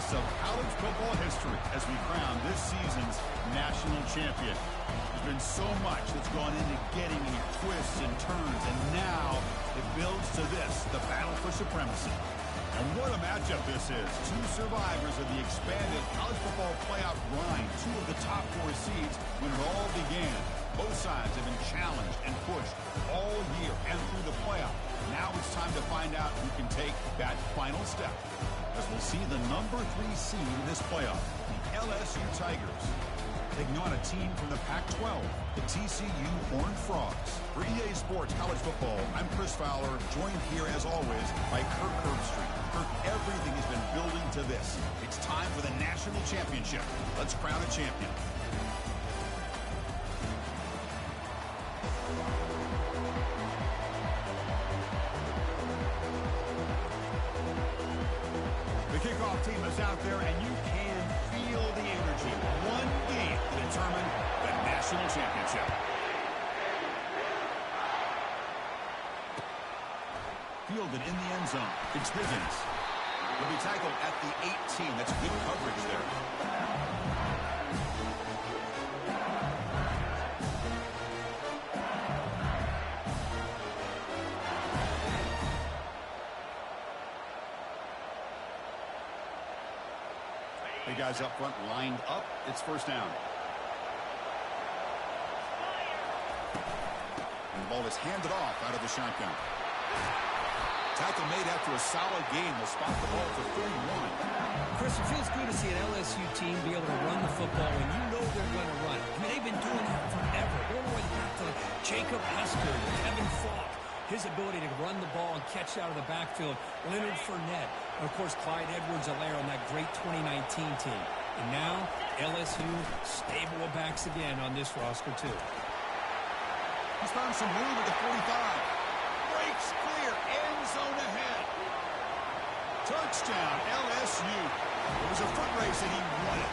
moments of college football history as we crown this season's national champion. There's been so much that's gone into getting here, twists and turns, and now it builds to this, the battle for supremacy. And what a matchup this is. Two survivors of the expanded college football playoff grind, two of the top 4 seeds when it all began. Both sides have been challenged and pushed all year and through the playoff. Now it's time to find out who can take that final step, as we'll see the number 3 seed in this playoff, the LSU Tigers, taking on a team from the Pac-12, the TCU Horned Frogs. For EA Sports College Football, I'm Chris Fowler, joined here as always by Kirk Herbstreit. Kirk, everything has been building to this. It's time for the national championship. Let's crown a champion. The kickoff team is out there, and you can feel the energy. One game to determine the national championship. Fielded in the end zone. It's Higgins. He'll be tackled at the 18. That's good coverage there. The guys up front lined up. It's first down. And the ball is handed off out of the shotgun. Tackle made after a solid game. They'll spot the ball for 31. Chris, it feels good to see an LSU team be able to run the football when you know they're going to run it. I mean, they've been doing that forever. All the way back to Jacob Hester, Kevin Falk. His ability to run the ball and catch out of the backfield. Leonard Fournette. And, of course, Clyde Edwards-Helaire on that great 2019 team. And now, LSU stable of backs again on this roster, too. He's found some room at the 45. Breaks clear. End zone ahead. Touchdown, LSU. It was a foot race, and he won it.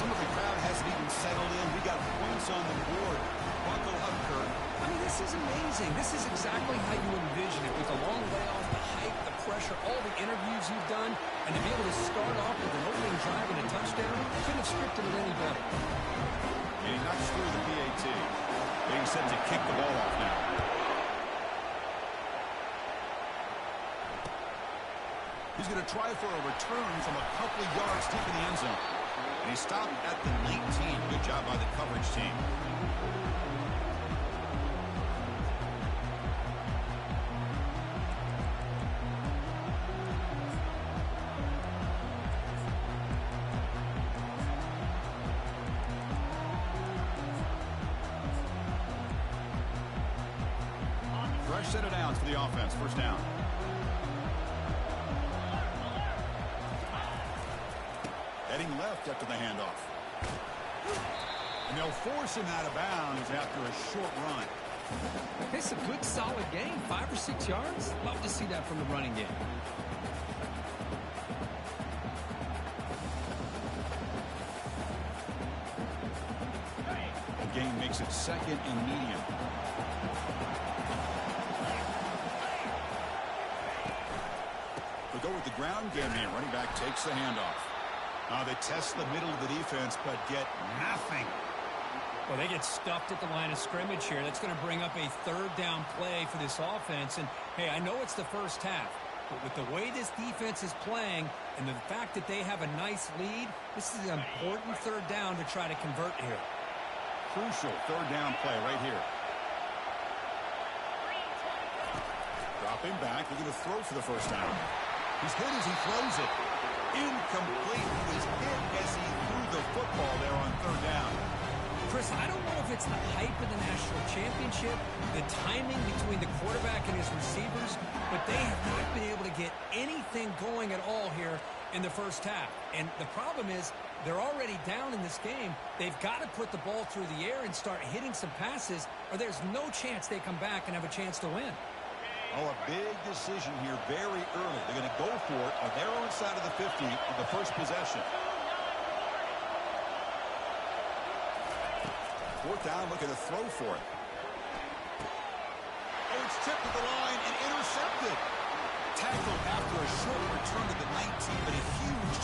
Some of the crowd hasn't even settled in. We got points on the board. Buckle up, Kirk. I mean, this is amazing. This is exactly how you envision it, with a long layoff, the hype, the pressure, all the interviews you've done, and to be able to start off with an opening drive and a touchdown, couldn't have scripted it any better. And he knocks through the PAT. Being set to kick the ball off now. He's going to try for a return from a couple of yards deep in the end zone. And he stopped at the 19. Good job by the coverage team. Fresh set of downs for the offense. First down. Heading left after the handoff. And they'll force him out of bounds after a short run. It's a good, solid game. 5 or 6 yards. Love to see that from the running game. The game makes it second and medium. They'll go with the ground game here. Running back takes the handoff. They test the middle of the defense, but get nothing. Well, they get stuffed at the line of scrimmage here. That's going to bring up a third down play for this offense. And, hey, I know it's the first half, but with the way this defense is playing and the fact that they have a nice lead, this is an important third down to try to convert here. Crucial third down play right here. Dropping back. They're going to throw for the first down. He's hit as he throws it. Incomplete. He was hit as he threw the football there on third down. Chris, I don't know if it's the hype of the national championship, the timing between the quarterback and his receivers, but they have not been able to get anything going at all here in the first half. And the problem is they're already down in this game. They've got to put the ball through the air and start hitting some passes, or there's no chance they come back and have a chance to win. Oh, a big decision here very early. They're going to go for it on their own side of the 50 on the first possession. Fourth down, looking to throw for it. Oh, it's tipped to the line and intercepted. Tackled after a short return to the 19, but a huge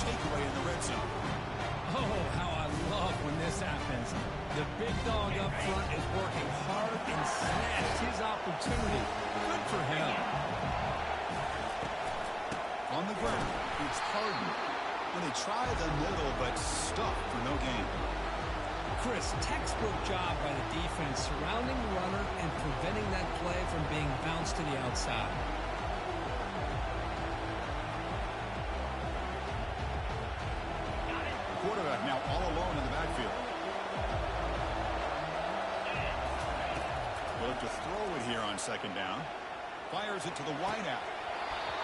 dog up front is working hard and snatched his opportunity. Good for him. On the ground, it's Harden. When they try the middle, but stuck for no gain. Chris, textbook job by the defense surrounding the runner and preventing that play from being bounced to the outside. The quarterback now all alone in the backfield. Will look to throw it here on second down. Fires it to the wideout.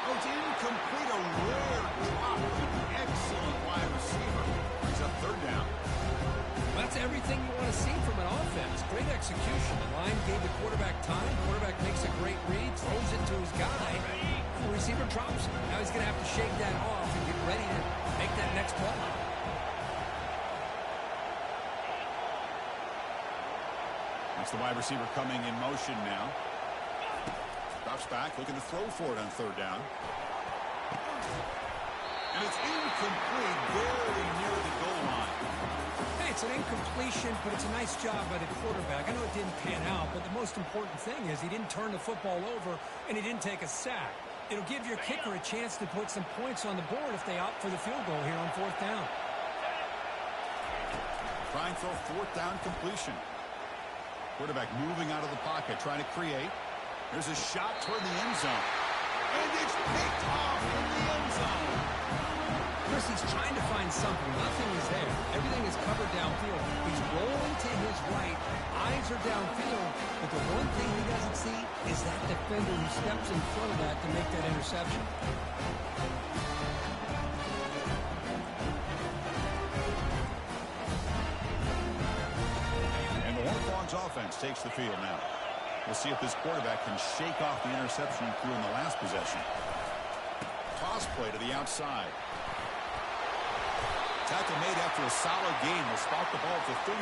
Oh, it's incomplete. A rare drop. An excellent wide receiver. Brings up third down. That's everything you want to see from an offense. Great execution. The line gave the quarterback time. Quarterback makes a great read, throws it to his guy. The receiver drops it. Now he's going to have to shake that off and get ready to make that next play. That's the wide receiver coming in motion now. Drops back, looking to throw for it on third down. And it's incomplete, very near the goal line. Hey, it's an incompletion, but it's a nice job by the quarterback. I know it didn't pan out, but the most important thing is he didn't turn the football over and he didn't take a sack. It'll give your kicker a chance to put some points on the board if they opt for the field goal here on fourth down. Trying for a fourth down completion. Quarterback moving out of the pocket, trying to create. There's a shot toward the end zone. And it's picked off in the end zone. Chris, he's trying to find something. Nothing is there. Everything is covered downfield. He's rolling to his right. Eyes are downfield. But the one thing he doesn't see is that defender who steps in front of that to make that interception. And the Horned offense takes the field now. We'll see if this quarterback can shake off the interception he threw in the last possession. Toss play to the outside. Tackle made after a solid game will spot the ball to 31.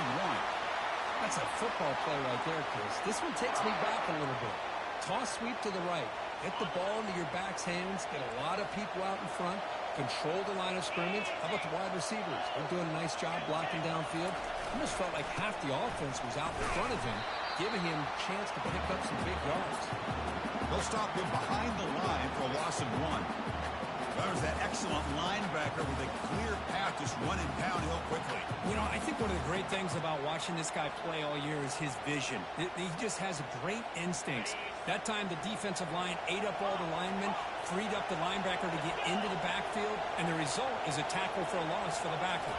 That's a football play right there, Chris. This one takes me back a little bit. Toss sweep to the right. Get the ball into your back's hands. Get a lot of people out in front. Control the line of scrimmage. How about the wide receivers? They're doing a nice job blocking downfield. Almost felt like half the offense was out in front of him, giving him a chance to pick up some big yards. They'll stop him behind the line for a loss of 1. There's that excellent linebacker with a clear path just running downhill quickly. You know, I think one of the great things about watching this guy play all year is his vision. He just has great instincts. That time the defensive line ate up all the linemen, freed up the linebacker to get into the backfield, and the result is a tackle for a loss for the backer.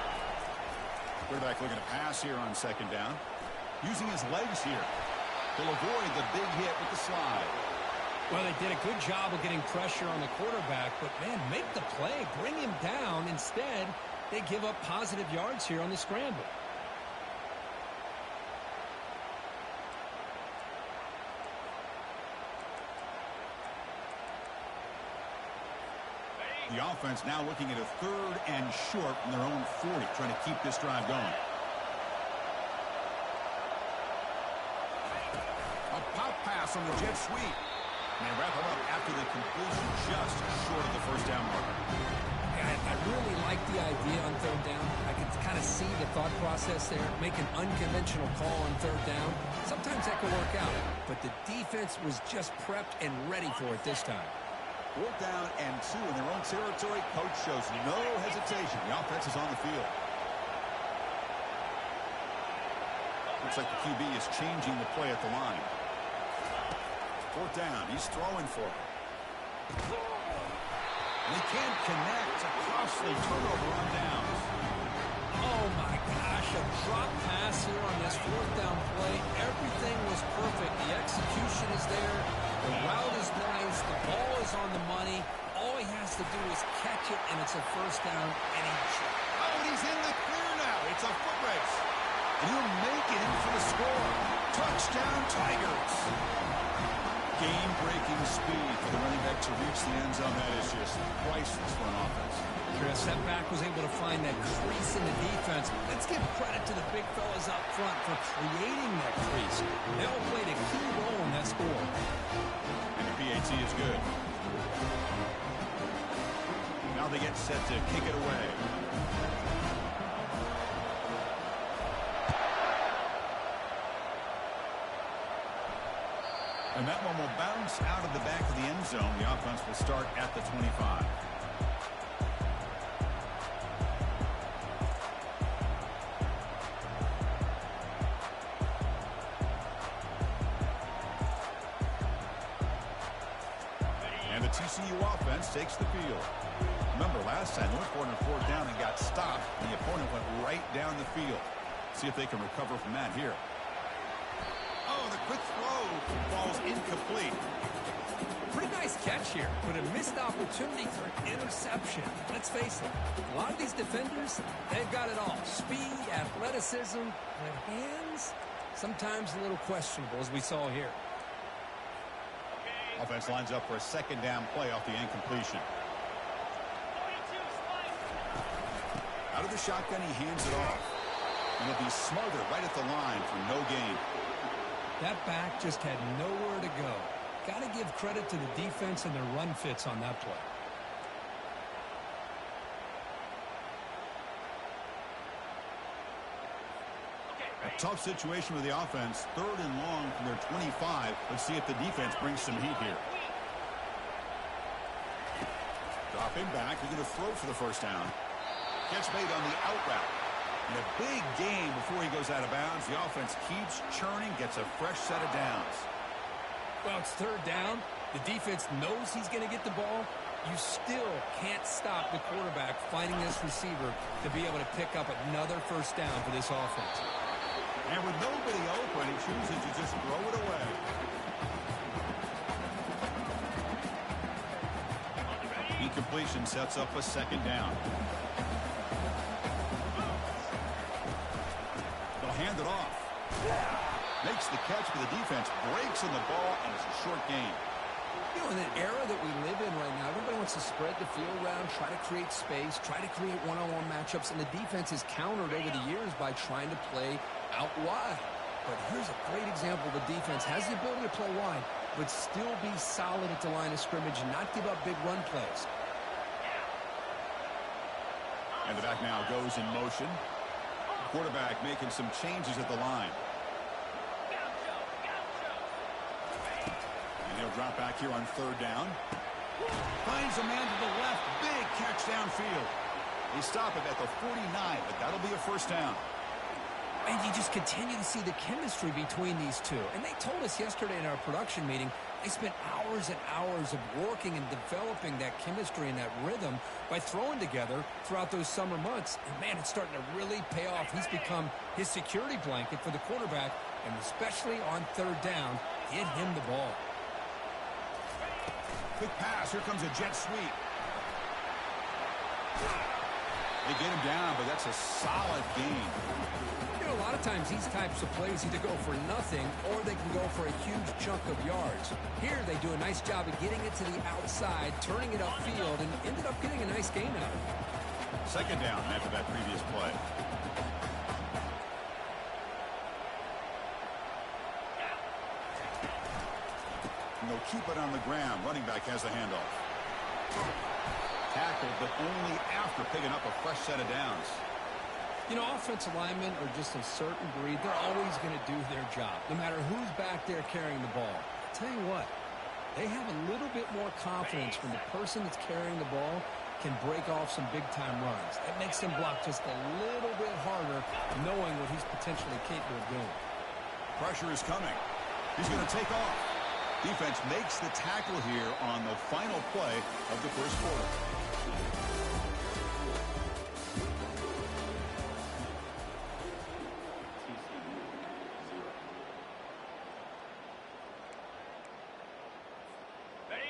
Quarterback looking to pass here on second down. Using his legs here. He'll avoid the big hit with the slide. Well, they did a good job of getting pressure on the quarterback, but, man, make the play. Bring him down. Instead, they give up positive yards here on the scramble. The offense now looking at a third and short from their own 40, trying to keep this drive going. A pop pass on the jet sweep. And they wrap it up after the completion just short of the first down marker. I really like the idea on third down. I can kind of see the thought process there. Make an unconventional call on third down. Sometimes that can work out, but the defense was just prepped and ready for it this time. Fourth down and 2 in their own territory. Coach shows no hesitation. The offense is on the field. Looks like the QB is changing the play at the line. Fourth down. He's throwing for it. And he can't connect. A costly turnover on downs. Oh, my gosh. A drop pass here on this fourth down play. Everything was perfect. The execution is there. The route is nice. The ball is on the money. All he has to do is catch it, and it's a first down. And he's in the clear now. It's a foot race. And he'll make it in for the score. Touchdown, Tigers. Game-breaking speed for the running back to reach the end zone. That is just priceless for an offense. Chris, that back was able to find that crease in the defense. Let's give credit to the big fellas up front for creating that crease. They all played a key role in that score. And the PAT is good. Now they get set to kick it away. And that one will bounce out of the back of the end zone. The offense will start at the 25. And the TCU offense takes the field. Remember, last time they went for it on 4th down and got stopped. The opponent went right down the field. See if they can recover from that here. Oh, the quick throw falls incomplete. Pretty nice catch here, but a missed opportunity for an interception. Let's face it, a lot of these defenders, they've got it all. Speed, athleticism, but hands, sometimes a little questionable, as we saw here. Offense lines up for a 2nd down play off the incompletion. Out of the shotgun, he hands it off. And he'll be smothered right at the line for no gain. That back just had nowhere to go. Got to give credit to the defense and their run fits on that play. A tough situation with the offense. 3rd and long from their 25. Let's see if the defense brings some heat here. Dropping back. They're going to throw for the 1st down. Catch made on the out route. And a big gain before he goes out of bounds. The offense keeps churning, gets a fresh set of downs. Well, it's 3rd down. The defense knows he's going to get the ball. You still can't stop the quarterback finding this receiver to be able to pick up another 1st down for this offense. And with nobody open, he chooses to just throw it away. Incompletion sets up a 2nd down. They'll hand it off. Makes the catch, but the defense breaks in the ball, and it's a short gain. You know, in the era that we live in right now, everybody wants to spread the field around, try to create space, try to create one-on-one matchups, and the defense has countered over the years by trying to play out wide. But here's a great example. The defense has the ability to play wide, but still be solid at the line of scrimmage and not give up big run plays. And the back now goes in motion. Quarterback making some changes at the line. And he'll drop back here on 3rd down. Finds a man to the left. Big catch downfield. They stop it at the 49, but that'll be a 1st down. And you just continue to see the chemistry between these two. And they told us yesterday in our production meeting, they spent hours and hours of working and developing that chemistry and that rhythm by throwing together throughout those summer months. And, man, it's starting to really pay off. He's become his security blanket for the quarterback, and especially on 3rd down, get him the ball. Quick pass. Here comes a jet sweep. They get him down, but that's a solid gain. You know, a lot of times these types of plays either go for nothing or they can go for a huge chunk of yards. Here they do a nice job of getting it to the outside, turning it upfield, and ended up getting a nice gain out of it. 2nd down after that previous play. And they'll keep it on the ground. Running back has the handoff. Tackled, but only after picking up a fresh set of downs. You know, offensive linemen are just a certain breed. They're always going to do their job, no matter who's back there carrying the ball. I'll tell you what, they have a little bit more confidence when the person that's carrying the ball can break off some big-time runs. That makes them block just a little bit harder, knowing what he's potentially capable of doing. Pressure is coming. He's going to take off. Defense makes the tackle here on the final play of the 1st quarter.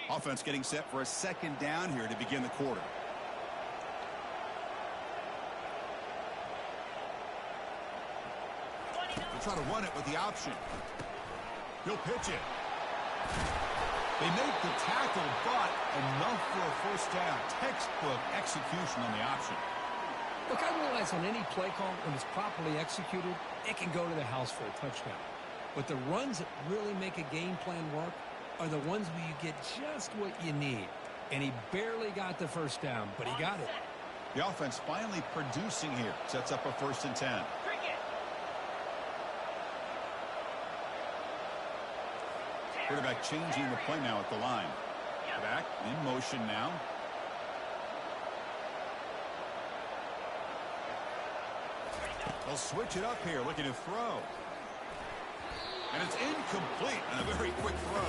Offense getting set for a 2nd down here to begin the quarter. They'll try to run it with the option. He'll pitch it. They make the tackle, but enough for a 1st down. Textbook execution on the option. Look, I realize on any play call, when it's properly executed, it can go to the house for a touchdown. But the runs that really make a game plan work are the ones where you get just what you need. And he barely got the 1st down, but he got it. The offense finally producing here. Sets up a 1st and 10. Quarterback changing the play now at the line. Back in motion now. They'll switch it up here, looking to throw. And it's incomplete on a very quick throw.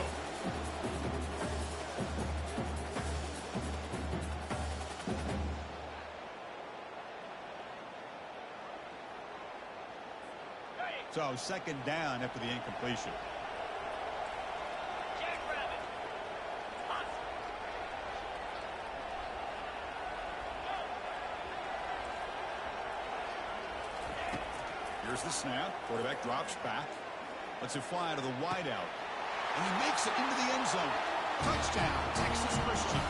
So second down after the incompletion. Here's the snap. Quarterback drops back. Lets it fly to the wideout. And he makes it into the end zone. Touchdown, Texas Christian.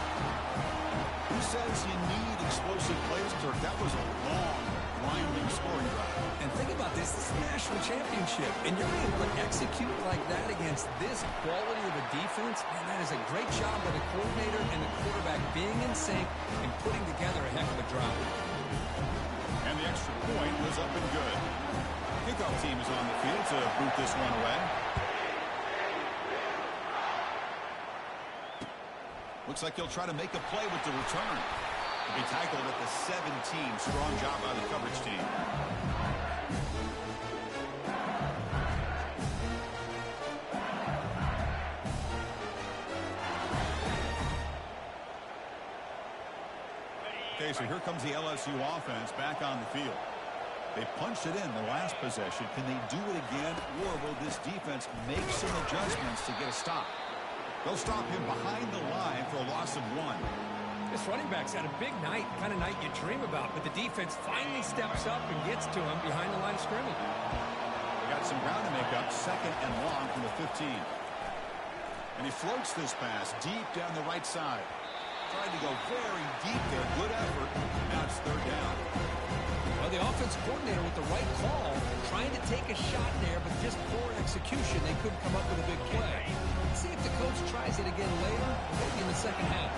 Who says you need explosive plays, Kirk? That was a long, winding scoring drive. And think about this. This is a national championship. And you're able to execute like that against this quality of a defense. And that is a great job by the coordinator and the quarterback being in sync and putting together a heck of a drive. And the extra point was up and good. Kickoff team is on the field to boot this one away. Looks like he'll try to make a play with the return. He'll be tackled at the 17. Strong job by the coverage team. Okay, so here comes the LSU offense back on the field. They punched it in the last possession. Can they do it again, or will this defense make some adjustments to get a stop? They'll stop him behind the line for a loss of 1. This running back's had a big night, kind of night you dream about, but the defense finally steps up and gets to him behind the line of scrimmage. They got some ground to make up, second and long from the 15. And he floats this pass deep down the right side. Tried to go very deep there. Good effort. Now it's third down. Well, the offensive coordinator with the right call, trying to take a shot there, but just poor execution. They couldn't come up with a big play. Let's see if the coach tries it again later, maybe in the second half.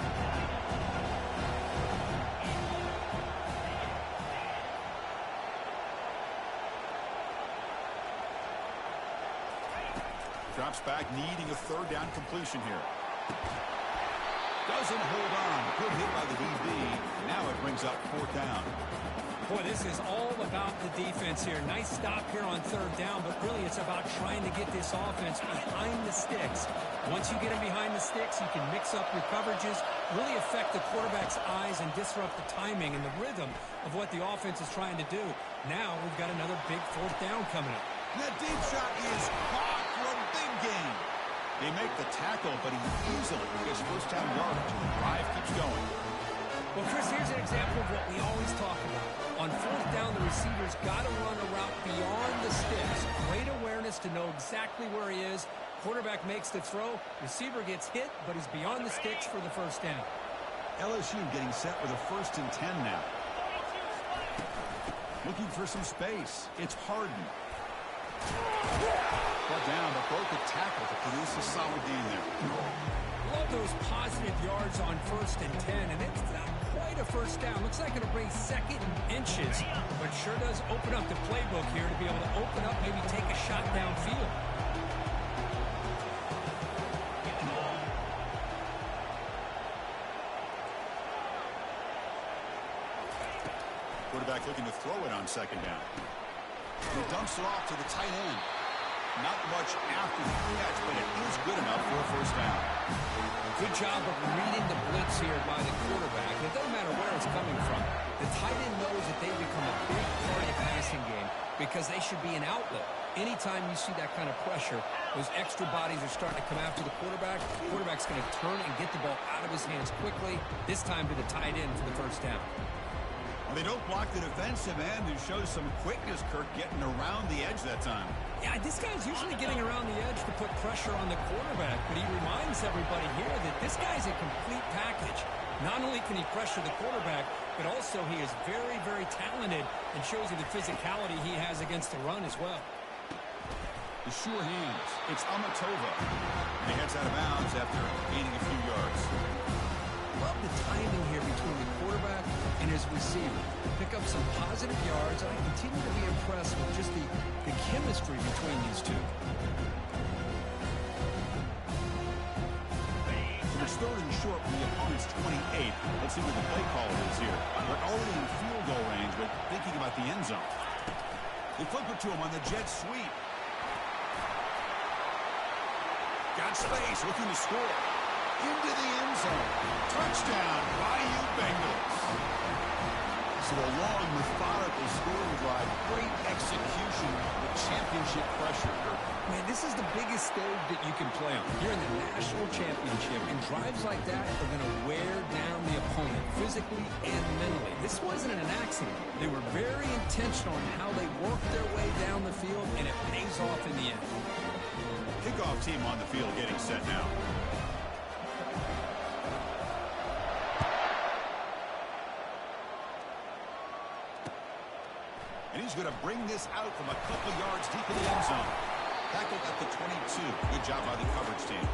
Drops back, needing a third down completion here. Doesn't hold on. Good hit by the DB. Now it brings up fourth down. Boy, this is all about the defense here. Nice stop here on third down, but really it's about trying to get this offense behind the sticks. Once you get them behind the sticks, you can mix up your coverages, really affect the quarterback's eyes and disrupt the timing and the rhythm of what the offense is trying to do. Now we've got another big fourth down coming up. That deep shot is caught for a big gain. They make the tackle, but he easily gets first down yardage, and the drive keeps going. Well, Chris, here's an example of what we always talk about. On fourth down, the receiver's got to run a route beyond the sticks. Great awareness to know exactly where he is. Quarterback makes the throw. Receiver gets hit, but he's beyond the sticks for the first down. LSU getting set with a 1st and 10 now. Looking for some space. It's Harden. Brought down, but broke a tackle to produce a solid gain there. Love those positive yards on 1st and 10, and it's not quite a first down. Looks like it'll bring second and inches, but sure does open up the playbook here to be able to open up, maybe take a shot downfield. Quarterback looking to throw it on second down. He dumps it off to the tight end. Not much after the catch, but it is good enough for a first down. Good job of reading the blitz here by the quarterback. It doesn't matter where it's coming from. The tight end knows that they become a big part of the passing game because they should be an outlet. Anytime you see that kind of pressure, those extra bodies are starting to come after the quarterback. The quarterback's going to turn and get the ball out of his hands quickly, this time to the tight end for the first down. Well, they don't block the defensive end, who shows some quickness, Kirk, getting around the edge that time. Yeah, this guy's usually getting around the edge to put pressure on the quarterback, but he reminds everybody here that this guy's a complete package. Not only can he pressure the quarterback, but also he is very, very talented and shows you the physicality he has against the run as well. The sure hands. It's Amatova. And he heads out of bounds after gaining a few yards. Love the timing here between the quarterback and his receiver. Pick up some positive yards, and I continue to be impressed with just the chemistry between these two. third and short from the opponent's 28. Let's see what the play caller is here. They're already in field goal range, but thinking about the end zone. They flip it to him on the jet sweep. Got space, looking to score. Into the end zone. Touchdown, Bayou Bengals. So a long, methodical scoring drive. Great execution with championship pressure. Man, this is the biggest stage that you can play on. You're in the national championship, and drives like that are going to wear down the opponent physically and mentally. This wasn't an accident. They were very intentional in how they worked their way down the field, and it pays off in the end. Kickoff team on the field getting set now. And he's going to bring this out from a couple yards deep in the end zone. Tackled at the 22. Good job by the coverage team.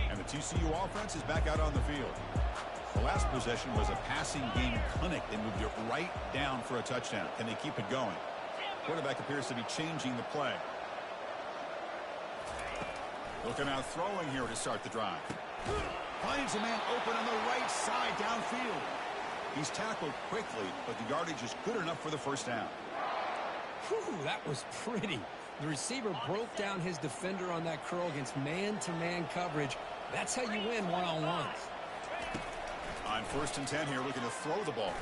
And the TCU offense is back out on the field. The last possession was a passing game clinic. They moved it right down for a touchdown. Can they keep it going? Quarterback appears to be changing the play. Looking out throwing here to start the drive. Finds a man open on the right side downfield. He's tackled quickly, but the yardage is good enough for the first down. Whew, that was pretty. The receiver broke down his defender on that curl against man-to-man coverage. That's how you win one-on-ones. On 1st and 10 here, looking to throw the ball.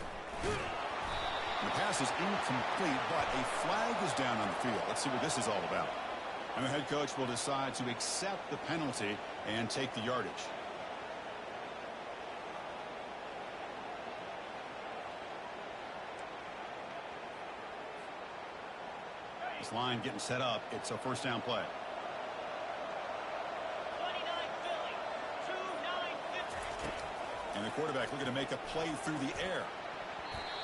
The pass is incomplete, but a flag is down on the field. Let's see what this is all about. And the head coach will decide to accept the penalty and take the yardage. This line getting set up. It's a first down play. And the quarterback looking to make a play through the air.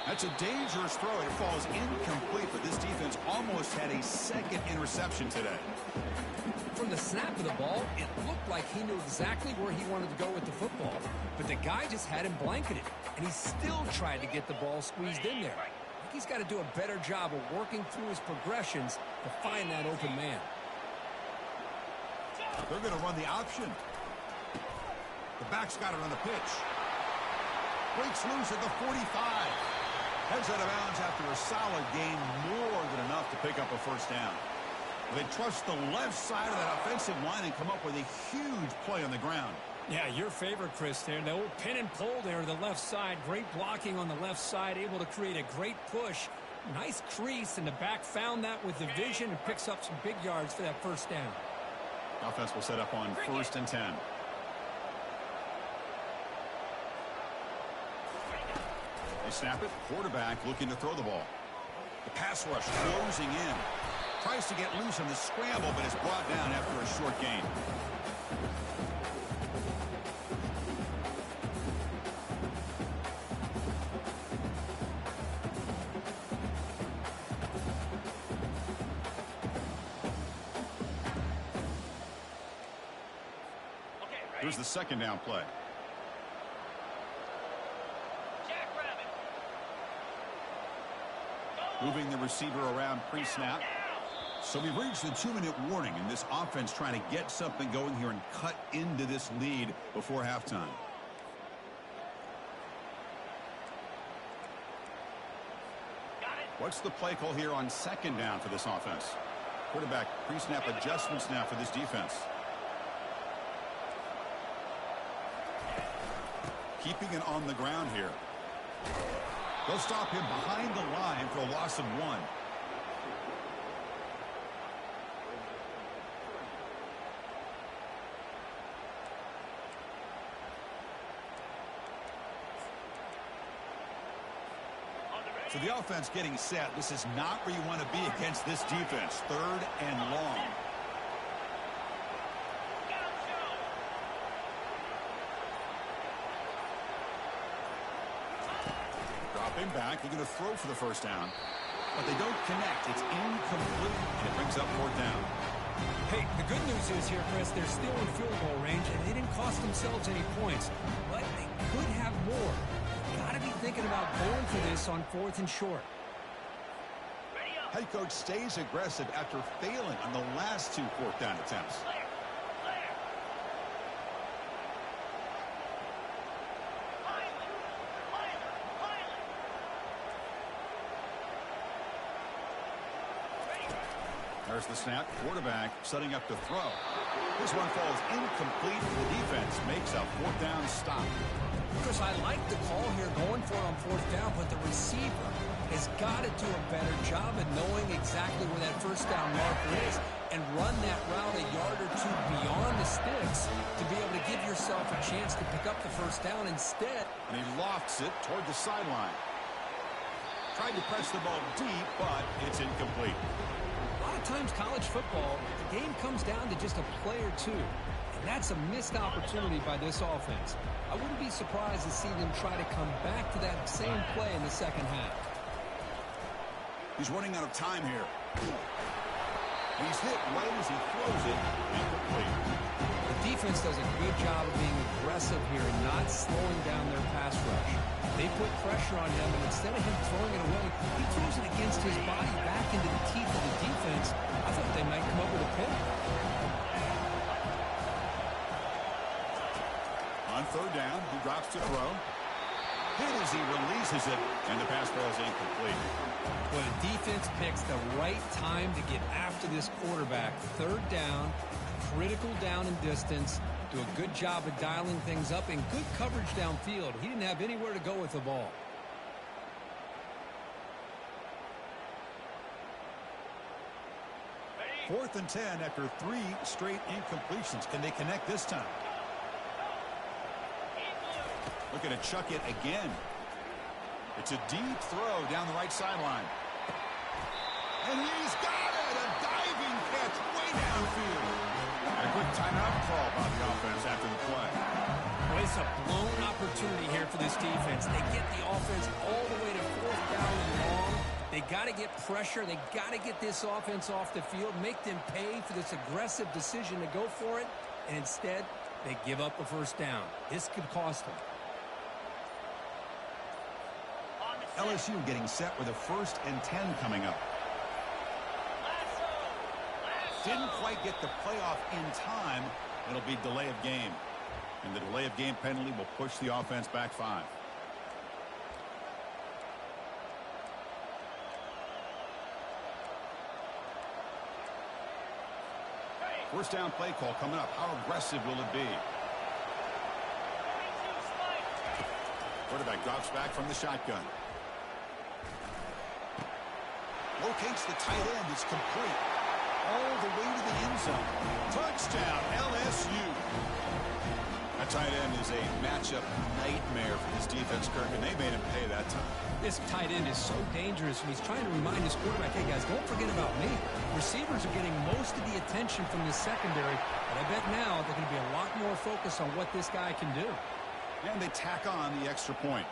That's a dangerous throw. It falls incomplete, but this defense almost had a second interception today. From the snap of the ball, it looked like he knew exactly where he wanted to go with the football. But the guy just had him blanketed, and he still tried to get the ball squeezed in there. I think he's got to do a better job of working through his progressions to find that open man. They're going to run the option. The back's got it on the pitch. Breaks loose at the 45. Heads out of bounds after a solid gain, more than enough to pick up a first down. They trust the left side of that offensive line and come up with a huge play on the ground. Yeah, your favorite, Chris, there. The old pin and pull there to the left side. Great blocking on the left side, able to create a great push. Nice crease, and the back found that with the vision and picks up some big yards for that first down. Offense will set up on 1st and 10. They snap it. Quarterback looking to throw the ball. The pass rush closing in. Tries to get loose on the scramble, but is brought down after a short gain. Here's the second down play. Moving the receiver around pre-snap. So we've reached the 2-minute warning, and this offense trying to get something going here and cut into this lead before halftime. What's the play call here on second down for this offense? Quarterback pre-snap adjustments now for this defense. Keeping it on the ground here. They'll stop him behind the line for a loss of 1. So the offense getting set. This is not where you want to be against this defense. 3rd and long. Dropping back, looking to throw for the first down. But they don't connect. It's incomplete, and it brings up 4th down. Hey, the good news is here, Chris, they're still in field goal range, and they didn't cost themselves any points. But they could have more. Got to be thinking about going for this on 4th and short. Head coach stays aggressive after failing on the last 2 4th down attempts. There's the snap. Quarterback setting up to throw. This one falls incomplete. The defense makes a 4th down stop. Chris, I like the call here going for it on 4th down, but the receiver has got to do a better job at knowing exactly where that 1st down marker is and run that route a yard or 2 beyond the sticks to be able to give yourself a chance to pick up the 1st down instead. And he lofts it toward the sideline. Tried to press the ball deep, but it's incomplete. A lot of times college football, the game comes down to just a play or 2. And that's a missed opportunity by this offense. I wouldn't be surprised to see them try to come back to that same play in the second half. He's running out of time here. He's hit right as he throws it. Incomplete. The defense does a good job of being aggressive here and not slowing down their pass rush. They put pressure on him, and instead of him throwing it away, he throws it against his body back into the teeth of the defense. I thought they might come up with a pick. On 3rd down, he drops to throw. Hit as he releases it, and the pass ball is incomplete. Well, the defense picks the right time to get after this quarterback. 3rd down, critical down and distance. Do a good job of dialing things up and good coverage downfield. He didn't have anywhere to go with the ball. Fourth and 10 after 3 straight incompletions. Can they connect this time? Looking to chuck it again. It's a deep throw down the right sideline. And he's got it! A diving catch way downfield. And a quick timeout call by the offense after the play. Well, it's a blown opportunity here for this defense. They get the offense all the way to 4th down and long. They got to get pressure. They got to get this offense off the field, make them pay for this aggressive decision to go for it. And instead, they give up the 1st down. This could cost them. LSU getting set with a 1st and 10 coming up. Didn't quite get the playoff in time. It'll be delay of game. And the delay of game penalty will push the offense back 5. First down play call coming up. How aggressive will it be? Quarterback drops back from the shotgun. Locates the tight end. It's complete. All the way to the end zone. Touchdown, LSU. That tight end is a matchup nightmare for this defense, Kirk, and they made him pay that time. This tight end is so dangerous, and he's trying to remind his quarterback, hey, guys, don't forget about me. Receivers are getting most of the attention from the secondary, but I bet now they're going to be a lot more focused on what this guy can do. And they tack on the extra point.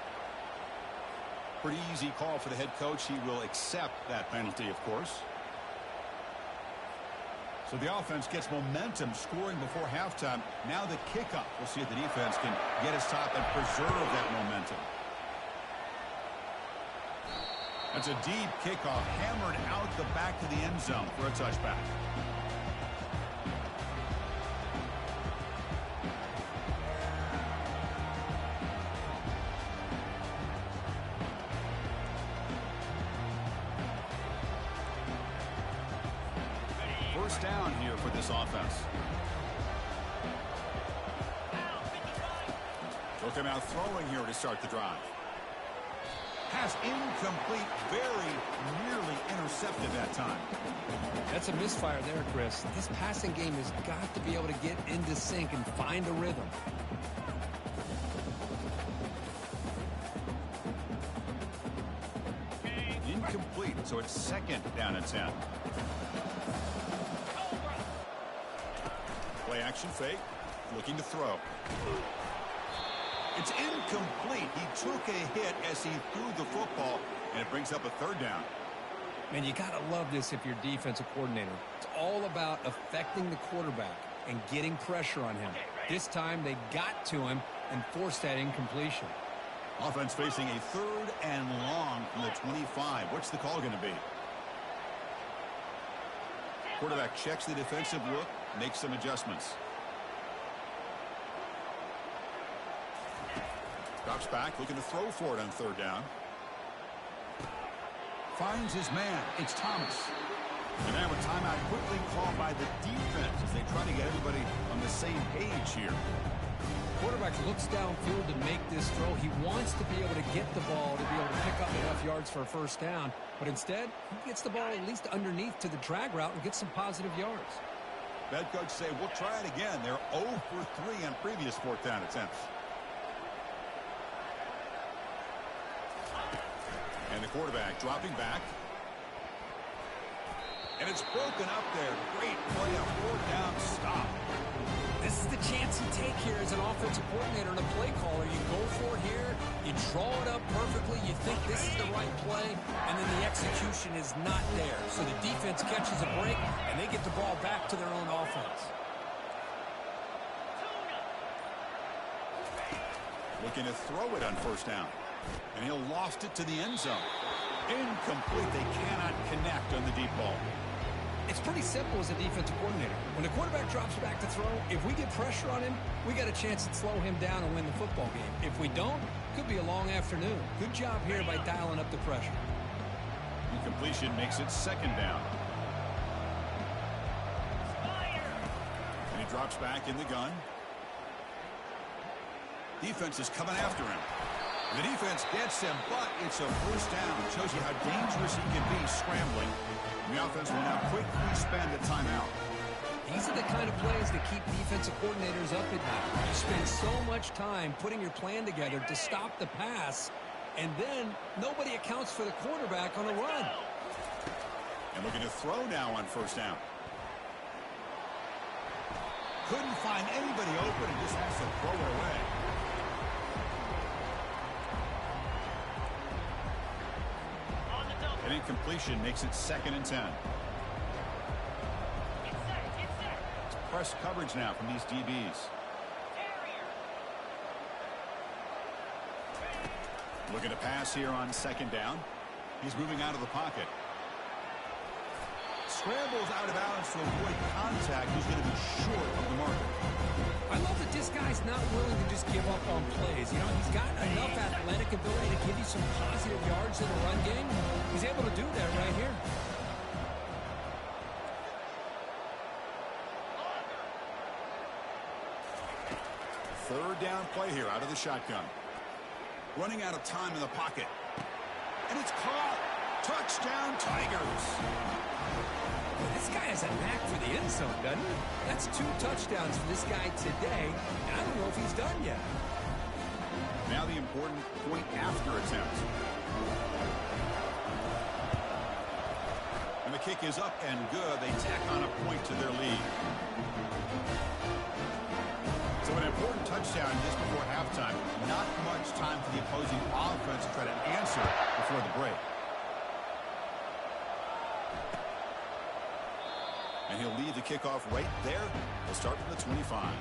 Pretty easy call for the head coach. He will accept that penalty, of course. So the offense gets momentum scoring before halftime. Now the kickoff. We'll see if the defense can get his top and preserve that momentum. That's a deep kickoff, hammered out the back of the end zone for a touchback. First down here for this offense. Took him out throwing here to start the drive. Pass incomplete, very nearly intercepted that time. That's a misfire there, Chris. This passing game has got to be able to get into sync and find a rhythm. Incomplete, so it's 2nd down and 10. Play action fake, looking to throw. It's incomplete. He took a hit as he threw the football, and it brings up a 3rd down. Man, you got to love this if you're defensive coordinator. It's all about affecting the quarterback and getting pressure on him. This time they got to him and forced that incompletion. Offense facing a 3rd and long from the 25. What's the call going to be? Quarterback checks the defensive look, makes some adjustments. Drops back, looking to throw for it on 3rd down. Finds his man. It's Thomas. And now a timeout quickly called by the defense as they try to get everybody on the same page here. Quarterback looks downfield to make this throw. He wants to be able to get the ball to be able to pick up enough yards for a 1st down. But instead, he gets the ball at least underneath to the drag route and gets some positive yards. Head coach say, we'll try it again. They're 0 for 3 on previous 4th down attempts. And the quarterback dropping back. And it's broken up there. Great play, a 4th down stop. This is the chance you take here as an offensive coordinator and a play caller. You go for it here. You draw it up perfectly. You think this is the right play, and then the execution is not there. So the defense catches a break, and they get the ball back to their own offense. Looking to throw it on 1st down. And he'll lost it to the end zone. Incomplete. They cannot connect on the deep ball. It's pretty simple as a defensive coordinator. When the quarterback drops back to throw, if we get pressure on him, we got a chance to slow him down and win the football game. If we don't, it could be a long afternoon. Good job here by dialing up the pressure. Incompletion makes it 2nd down. And he drops back in the gun. Defense is coming after him. The defense gets him, but it's a 1st down. It shows you how dangerous he can be scrambling. And the offense will now quickly spend a timeout. These are the kind of plays that keep defensive coordinators up at night. You spend so much time putting your plan together to stop the pass, and then nobody accounts for the quarterback on a run. And looking to throw now on 1st down. Couldn't find anybody open and just has to throw it away. An incompletion makes it 2nd and 10. It's press coverage now from these DBs. Looking to pass here on 2nd down. He's moving out of the pocket. Scrambles out of bounds to avoid contact. He's going to be short of the marker. I love that this guy's not willing to just give up on plays. You know, he's got enough athletic ability to give you some positive yards in the run game. He's able to do that right here. Third down play here out of the shotgun. Running out of time in the pocket. And it's caught. Touchdown, Tigers. This guy has a knack for the end zone, doesn't he? That's 2 touchdowns for this guy today. I don't know if he's done yet. Now the important point after attempt. And the kick is up and good. They tack on a point to their lead. So an important touchdown just before halftime. Not much time for the opposing offense to try to answer before the break. And he'll lead the kickoff right there. We'll start from the 25.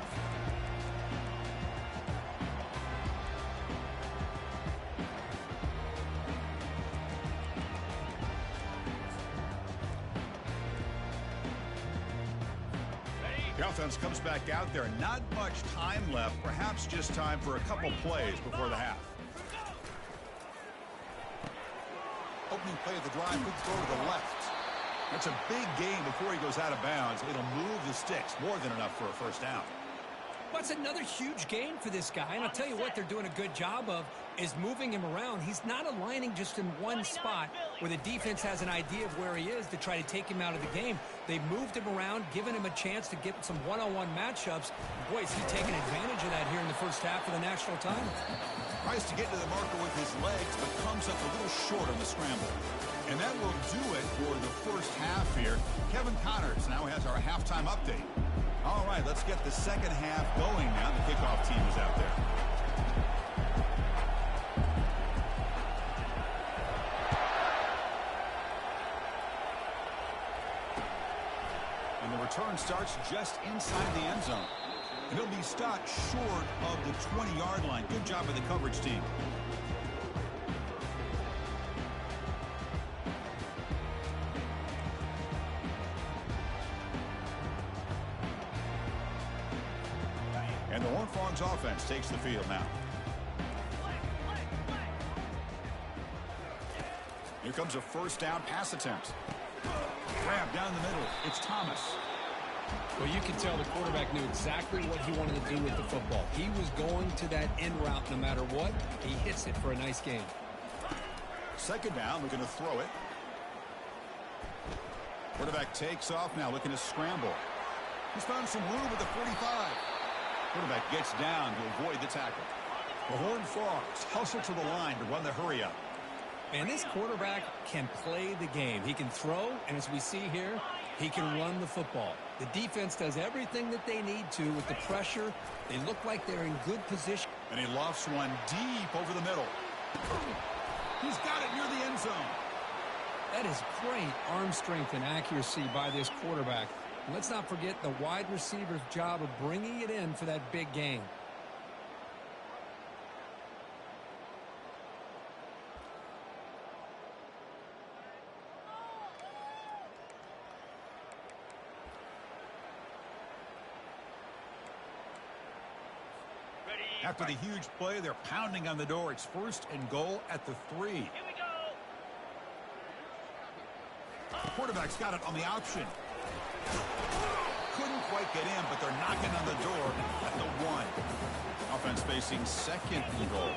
The offense comes back out there. Not much time left. Perhaps just time for a couple plays before the half. Opening play of the drive. Good throw to the left. It's a big game before he goes out of bounds. It'll move the sticks more than enough for a 1st down. Well, it's another huge game for this guy. And I'll tell you what they're doing a good job of is moving him around. He's not aligning just in one spot where the defense has an idea of where he is to try to take him out of the game. They've moved him around, given him a chance to get some one-on-one matchups. Boy, is he taking advantage of that here in the first half of the national title. Tries to get to the marker with his legs, but comes up a little short on the scramble. And that will do it for the first half here. Kevin Connors now has our halftime update. All right, let's get the second half going now. The kickoff team is out there. return starts just inside the end zone. And he'll be stopped short of the 20-yard line. Good job of the coverage team. And the Horned Frogs offense takes the field now. Here comes a first down pass attempt. Grab down the middle. It's Thomas. Well, you can tell the quarterback knew exactly what he wanted to do with the football. He was going to that end route no matter what. He hits it for a nice gain. Second down, looking to throw it. Quarterback takes off now, looking to scramble. He's found some room at the 45. Quarterback gets down to avoid the tackle. The Horned Frogs hustle to the line to run the hurry up. And this quarterback can play the game. He can throw, and as we see here, he can run the football. The defense does everything that they need to with the pressure. They look like they're in good position. And he lofts one deep over the middle. He's got it near the end zone. That is great arm strength and accuracy by this quarterback. And let's not forget the wide receiver's job of bringing it in for that big gain. After the huge play, they're pounding on the door. It's first and goal at the 3. Here we go. The quarterback's got it on the option. Couldn't quite get in, but they're knocking on the door at the 1. Offense facing second and goal.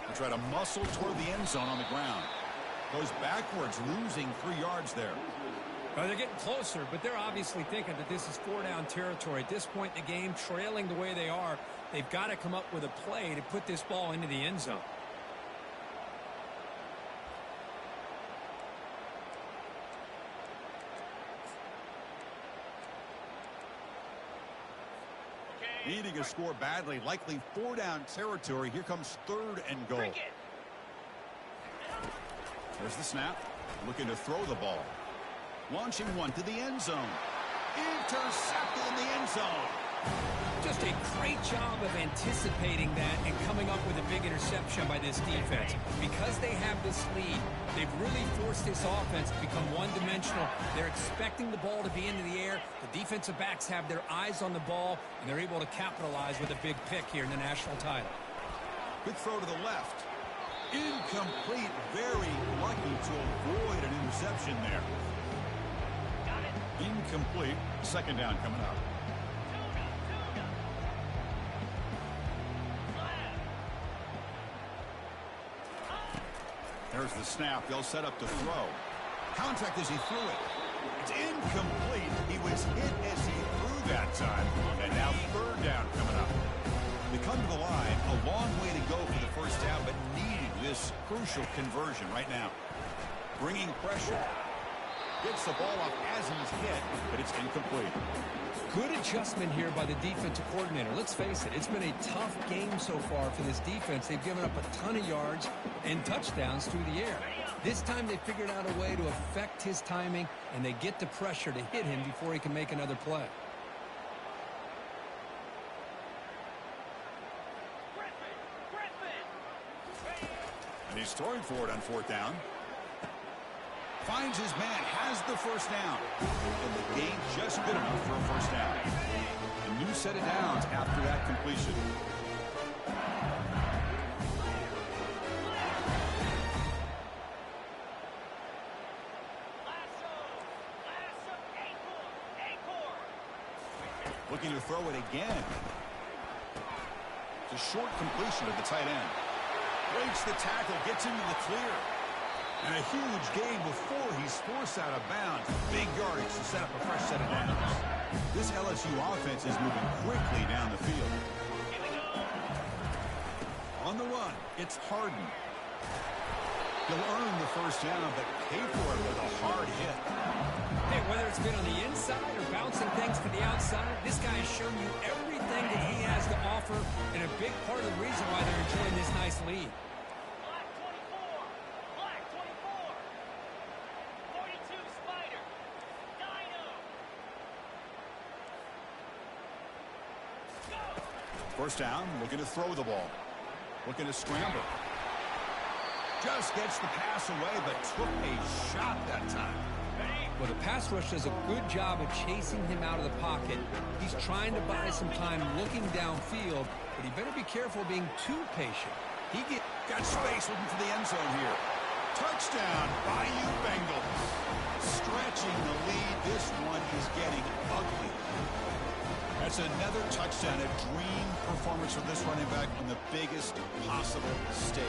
They try to muscle toward the end zone on the ground. Goes backwards, losing 3 yards there. They're getting closer, but they're obviously thinking that this is 4-down territory. At this point in the game, trailing the way they are, they've got to come up with a play to put this ball into the end zone. Needing a score badly, likely 4-down territory. Here comes third and goal. There's the snap. Looking to throw the ball. Launching one to the end zone. Intercepted in the end zone. Just a great job of anticipating that and coming up with a big interception by this defense. Because they have this lead, they've really forced this offense to become one-dimensional. They're expecting the ball to be into the air. The defensive backs have their eyes on the ball, and they're able to capitalize with a big pick here in the national title. Good throw to the left. Incomplete. Very lucky to avoid an interception there. Got it. Incomplete. Second down coming up. There's the snap. They'll set up to throw. Contact as he threw it. It's incomplete. He was hit as he threw that time. And now third down coming up. They come to the line. A long way to go for the first down, but needed this crucial conversion right now. Bringing pressure. Gets the ball up as he's hit, but it's incomplete. Good adjustment here by the defensive coordinator. Let's face it, it's been a tough game so far for this defense. They've given up a ton of yards and touchdowns through the air. This time they figured out a way to affect his timing, and they get the pressure to hit him before he can make another play. And he's throwing for it on fourth down. Finds his man, has the first down. And the gain just good enough for a first down. A new set of downs after that completion. Looking to throw it again. It's a short completion of the tight end. Breaks the tackle, gets into the clear. And a huge gain before he's forced out of bounds. Big yardage to set up a fresh set of downs. This LSU offense is moving quickly down the field. On the run, it's Harden. He'll earn the first down, but pay for it with a hard hit. Hey, whether it's been on the inside or bouncing things to the outside, this guy has shown you everything that he has to offer, and a big part of the reason why they're enjoying this nice lead. First down, looking to throw the ball. Looking to scramble. Just gets the pass away, but took a shot that time. Well, the pass rush does a good job of chasing him out of the pocket. He's trying to buy some time looking downfield, but he better be careful being too patient. Got space looking for the end zone here. Touchdown, Bayou Bengals. Stretching the lead. This one is getting ugly. That's another touchdown, a dream performance for this running back on the biggest possible stage.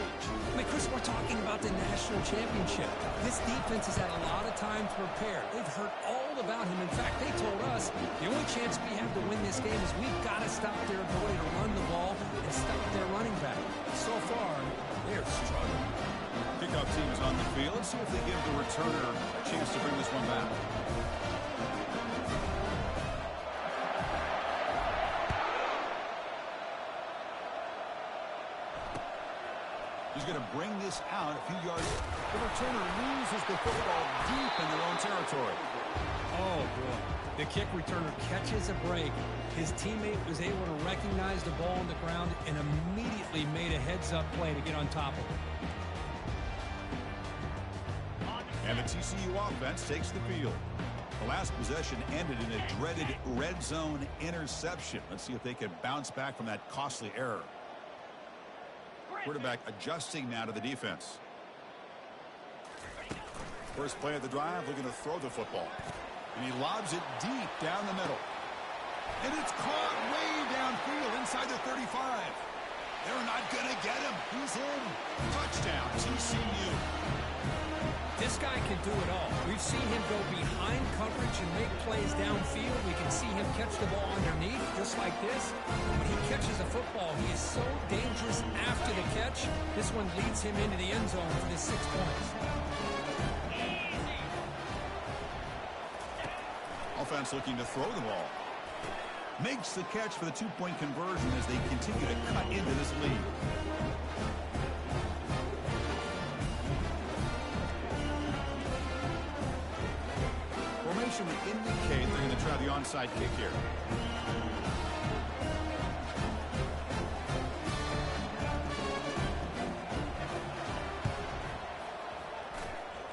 I mean, Chris, we're talking about the national championship. This defense has had a lot of time to prepare. They've heard all about him. In fact, they told us the only chance we have to win this game is we've got to stop their ability to run the ball and stop their running back. So far, they're struggling. Kickoff team is on the field. Let's see if they give the returner a chance to bring this one back. He's going to bring this out a few yards. The returner loses the football deep in their own territory. Oh, boy. The kick returner catches a break. His teammate was able to recognize the ball on the ground and immediately made a heads-up play to get on top of it. And the TCU offense takes the field. The last possession ended in a dreaded red zone interception. Let's see if they can bounce back from that costly error. Quarterback adjusting now to the defense. First play of the drive, looking to throw the football. And he lobs it deep down the middle. And it's caught way downfield inside the 35. They're not going to get him. He's in. Touchdown, TCU. This guy can do it all. We've seen him go behind coverage and make plays downfield. We can see him catch the ball underneath, just like this. When he catches a football, he is so dangerous after the catch. This one leads him into the end zone for the 6 points. Offense looking to throw the ball. Makes the catch for the 2-point conversion as they continue to cut into this lead. Formation would indicate they're going to try the onside kick here.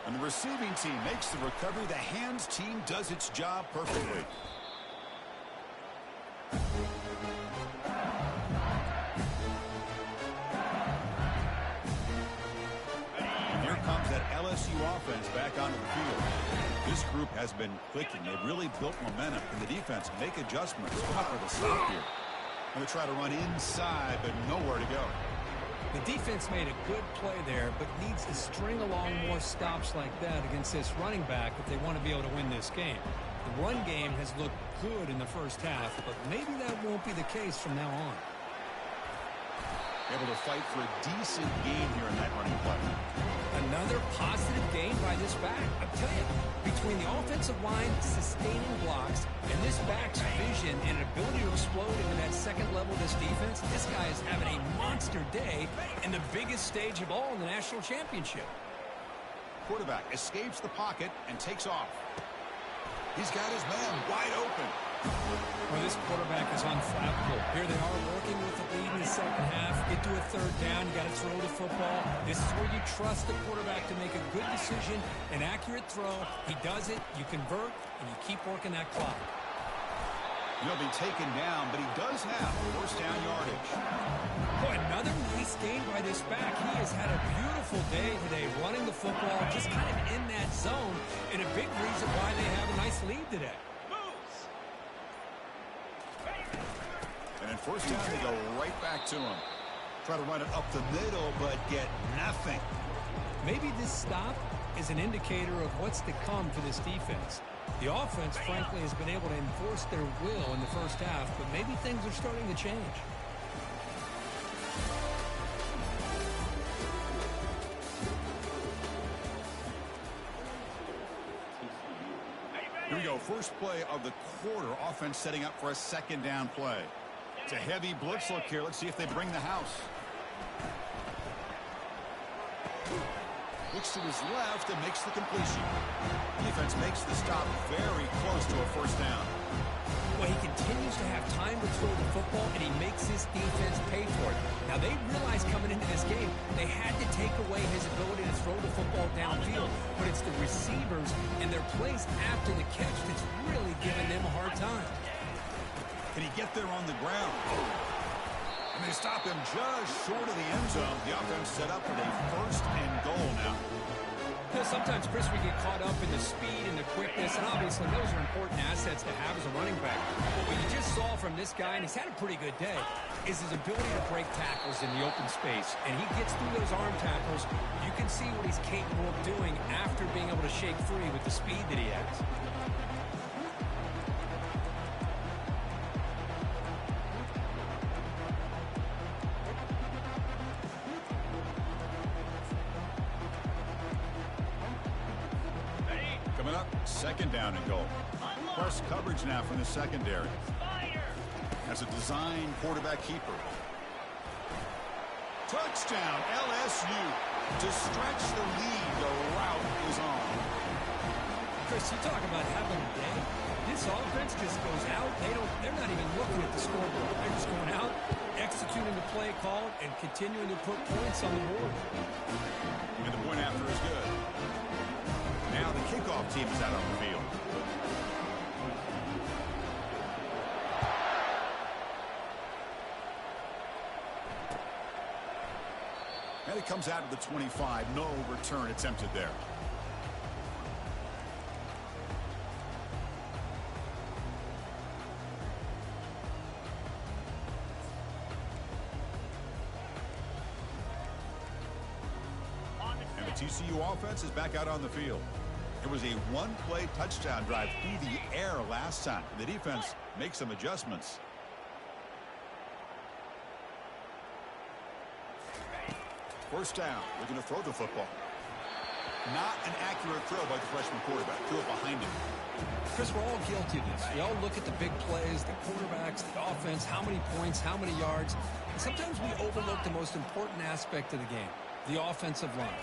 And the receiving team makes the recovery. The hands team does its job perfectly. And here comes that LSU offense back onto the field. This group has been clicking. They've really built momentum. Can the defense make adjustments? Tougher to stop here. Going to try to run inside, but nowhere to go. The defense made a good play there, but needs to string along more stops like that against this running back if they want to be able to win this game. The run game has looked good in the first half, but maybe that won't be the case from now on. Able to fight for a decent gain here in that running play. Another positive gain by this back. I'm telling you, between the offensive line sustaining blocks and this back's vision and ability to explode into that second level of this defense, this guy is having a monster day in the biggest stage of all in the national championship. Quarterback escapes the pocket and takes off. He's got his man wide open. Well, this quarterback is unflappable. Here they are working with the lead in the second half. Get to a third down. You got to throw the football. This is where you trust the quarterback to make a good decision, an accurate throw. He does it. You convert, and you keep working that clock. He'll be taken down, but he does have first down yardage. Boy, another nice gain by this back. He has had a beautiful day today running the football, just kind of in that zone, and a big reason why they have a nice lead today. And in first down, they go right back to him. Try to run it up the middle, but get nothing. Maybe this stop is an indicator of what's to come for this defense. The offense, frankly, has been able to enforce their will in the first half, but maybe things are starting to change. Here we go. First play of the quarter. Offense setting up for a second down play. It's a heavy blitz look here. Let's see if they bring the house. Looks to his left and makes the completion. Defense makes the stop very close to a first down. Well, he continues to have time to throw the football, and he makes his defense pay for it. Now, they realized coming into this game, they had to take away his ability to throw the football downfield, but it's the receivers and their plays after the catch that's really giving them a hard time. Can he get there on the ground? And they stop him just short of the end zone. The offense set up with a first and goal now. Well, sometimes, Chris, we get caught up in the speed and the quickness, and obviously those are important assets to have as a running back. What you just saw from this guy, and he's had a pretty good day, is his ability to break tackles in the open space. And he gets through those arm tackles. You can see what he's capable of doing after being able to shake free with the speed that he has. Coming up, second down and goal. Plus coverage now from the secondary. As a design quarterback keeper. Touchdown, LSU. To stretch the lead, the route is on. Chris, you talk about having a day. This offense just goes out. They're not even looking at the scoreboard. They're just going out, executing the play called, and continuing to put points on the board. And the point after is good. Now the kickoff team is out on the field. And it comes out to the 25. No return attempted there. And the TCU offense is back out on the field. It was a one-play touchdown drive through the air last time. The defense makes some adjustments. First down, looking to throw the football. Not an accurate throw by the freshman quarterback. Threw it behind him. Chris, we're all guilty of this. We all look at the big plays, the quarterbacks, the offense, how many points, how many yards. And sometimes we overlook the most important aspect of the game, the offensive line.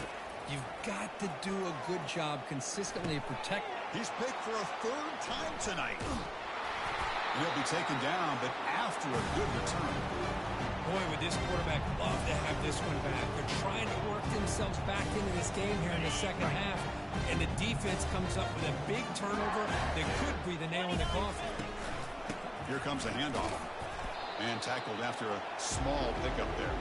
You've got to do a good job consistently protect. He's picked for a third time tonight. He'll be taken down, but after a good return. Boy, would this quarterback love to have this one back. They're trying to work themselves back into this game here in the second half. And the defense comes up with a big turnover that could be the nail in the coffin. Here comes a handoff. And tackled after a small pickup there.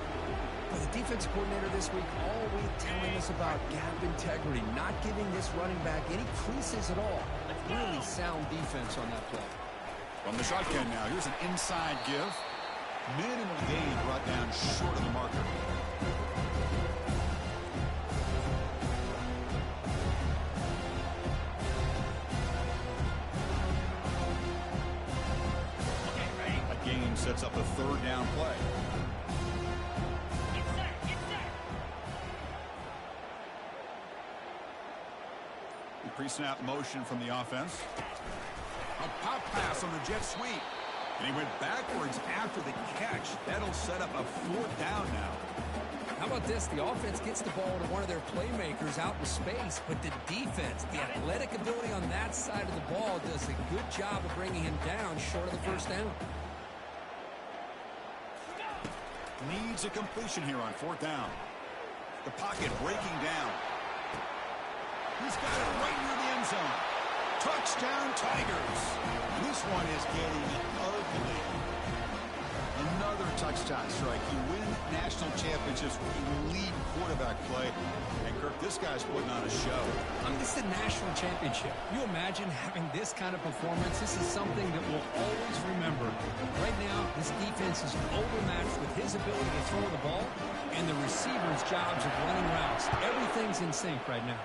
Well, the defense coordinator this week always telling us about gap integrity, not giving this running back any creases at all. Really sound defense on that play. From the shotgun now, here's an inside give. Minimal gain brought down short of the marker. A gain sets up a third down play. Pre-snap motion from the offense. A pop pass on the jet sweep. And he went backwards after the catch. That'll set up a fourth down now. How about this? The offense gets the ball to one of their playmakers out in space, but the defense, the athletic ability on that side of the ball does a good job of bringing him down short of the first down. Needs a completion here on fourth down. The pocket breaking down. He's got it right near the end zone. Touchdown, Tigers. This one is getting ugly. Another touchdown strike. You win national championships with elite quarterback play. And, Kirk, this guy's putting on a show. I mean, this is a national championship. You imagine having this kind of performance? This is something that we'll always remember. Right now, this defense is overmatched with his ability to throw the ball and the receivers' jobs of running routes. Everything's in sync right now.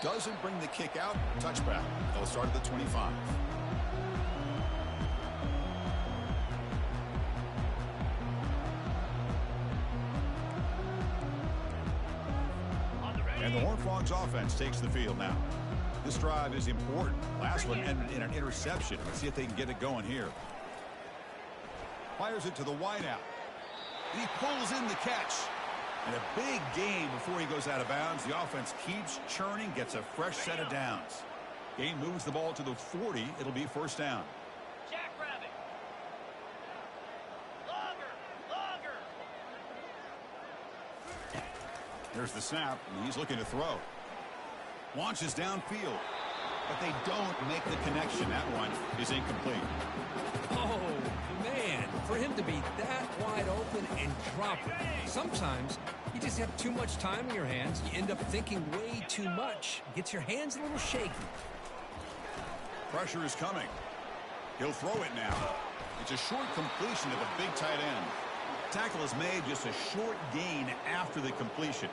Doesn't bring the kick out. Touchback. They'll start at the 25. And the Horned Frogs offense takes the field now. This drive is important. Last one ended in an interception. Let's see if they can get it going here. Fires it to the wideout. And he pulls in the catch. And a big gain before he goes out of bounds. The offense keeps churning, gets a fresh set of downs. Gain moves the ball to the 40. It'll be first down. Jackrabbit. Longer. There's the snap, and he's looking to throw. Launches downfield, but they don't make the connection. That one is incomplete. Oh, man, for him to be that wide open and drop it. Sometimes you just have too much time in your hands. You end up thinking way too much. Gets your hands a little shaky. Pressure is coming. He'll throw it now. It's a short completion to the big tight end. Tackle is made, just a short gain after the completion.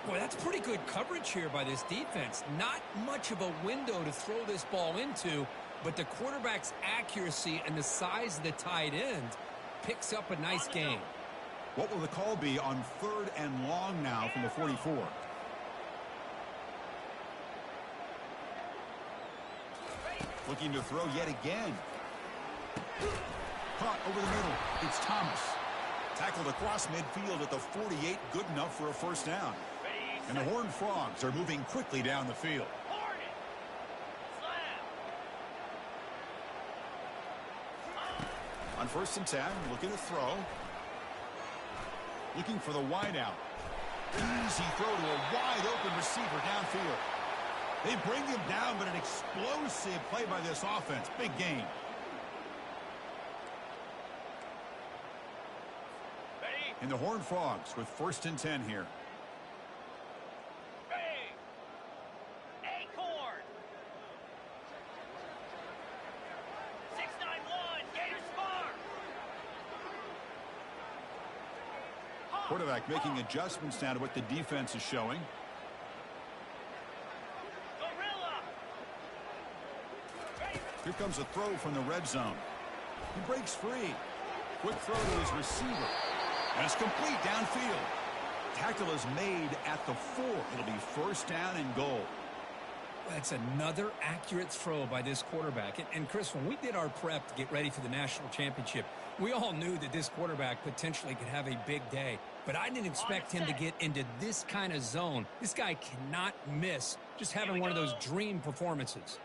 Boy, that's pretty good coverage here by this defense. Not much of a window to throw this ball into, but the quarterback's accuracy and the size of the tight end picks up a nice gain. What will the call be on 3rd and long now from the 44? Looking to throw yet again. Caught over the middle. It's Thomas. Tackled across midfield at the 48. Good enough for a first down. And the Horned Frogs are moving quickly down the field. On 1st and 10, looking to throw. Looking for the wideout. Easy throw to a wide-open receiver downfield. They bring him down, but an explosive play by this offense. Big gain. And the Horned Frogs with 1st and 10 here. Acorn. 691. Gators Farm. Quarterback making adjustments now to what the defense is showing. Gorilla. Here comes a throw from the red zone. He breaks free. Quick throw to his receiver. And it's complete downfield. Tackle is made at the 4. It'll be first down and goal. That's another accurate throw by this quarterback. And Chris, when we did our prep to get ready for the national championship, we all knew that this quarterback potentially could have a big day. But I didn't expect him to get into this kind of zone. This guy cannot miss just having one of those dream performances.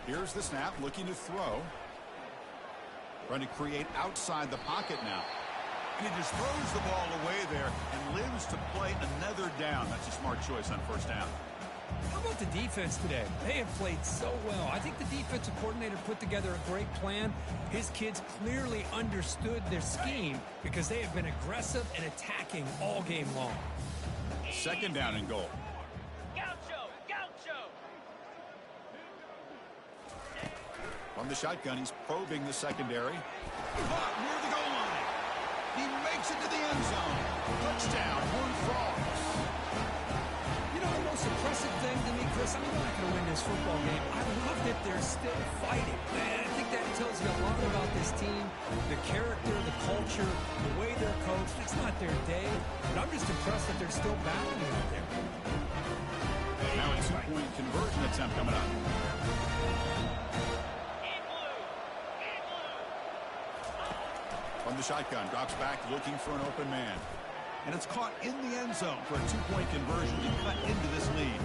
Here's the snap, looking to throw. Trying to create outside the pocket now. And he just throws the ball away there and lives to play another down. That's a smart choice on first down. How about the defense today? They have played so well. I think the defensive coordinator put together a great plan. His kids clearly understood their scheme because they have been aggressive and attacking all game long. 2nd down and goal. From the shotgun, he's probing the secondary. Caught near the goal line. He makes it to the end zone. Touchdown, Horned Frogs. You know, the most impressive thing to me, Chris, I mean, they're not going to win this football game. I love that they're still fighting. Man, I think that tells you a lot about this team, the character, the culture, the way they're coached. It's not their day, but I'm just impressed that they're still battling out there. Now a 2-point conversion attempt coming up. From the shotgun, drops back looking for an open man. And it's caught in the end zone for a 2-point conversion to cut into this lead.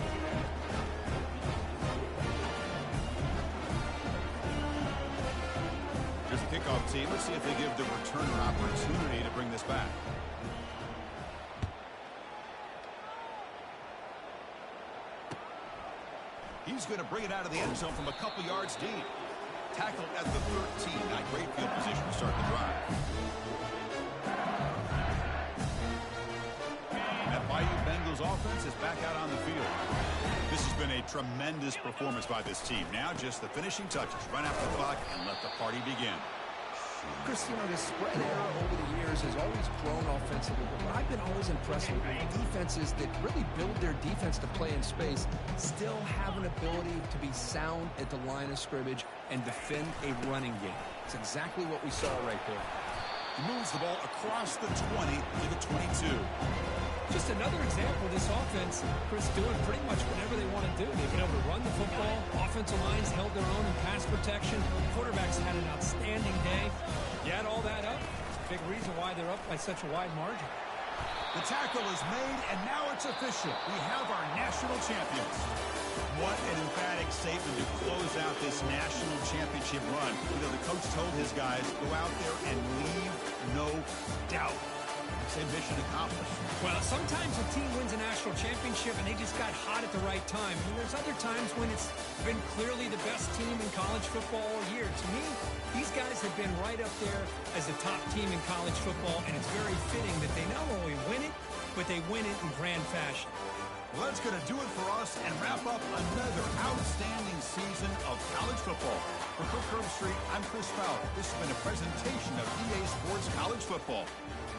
Here's the kickoff team. Let's see if they give the returner opportunity to bring this back. He's going to bring it out of the end zone from a couple yards deep. Tackled at the 13. Not great field position to start the drive. That Bayou Bengals offense is back out on the field. This has been a tremendous performance by this team. Now just the finishing touches. Run out the clock and let the party begin. Chris, you know, the spread era over the years has always grown offensively, but what I've been always impressed with defenses that really build their defense to play in space still have an ability to be sound at the line of scrimmage and defend a running game. It's exactly what we saw right there. He moves the ball across the 20 to the 22. Just another example of this offense, Chris, doing pretty much whatever they want to do. They've been able to run the football. Offensive lines held their own in pass protection. Quarterbacks had an outstanding day. You add all that up, it's a big reason why they're up by such a wide margin. The tackle is made, and now it's official. We have our national champions. What an emphatic statement to close out this national championship run. You know, the coach told his guys, go out there and leave no doubt. Say mission accomplished. Well, sometimes a team wins a national championship and they just got hot at the right time. And there's other times when it's been clearly the best team in college football all year. To me, these guys have been right up there as the top team in college football, and it's very fitting that they not only win it, but they win it in grand fashion. Well, that's going to do it for us and wrap up another outstanding season of college football. For Cook Curve Street, I'm Chris Fowler. This has been a presentation of EA Sports College Football.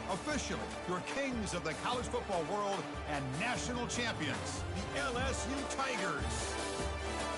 Officially, your kings of the college football world and national champions, the LSU Tigers.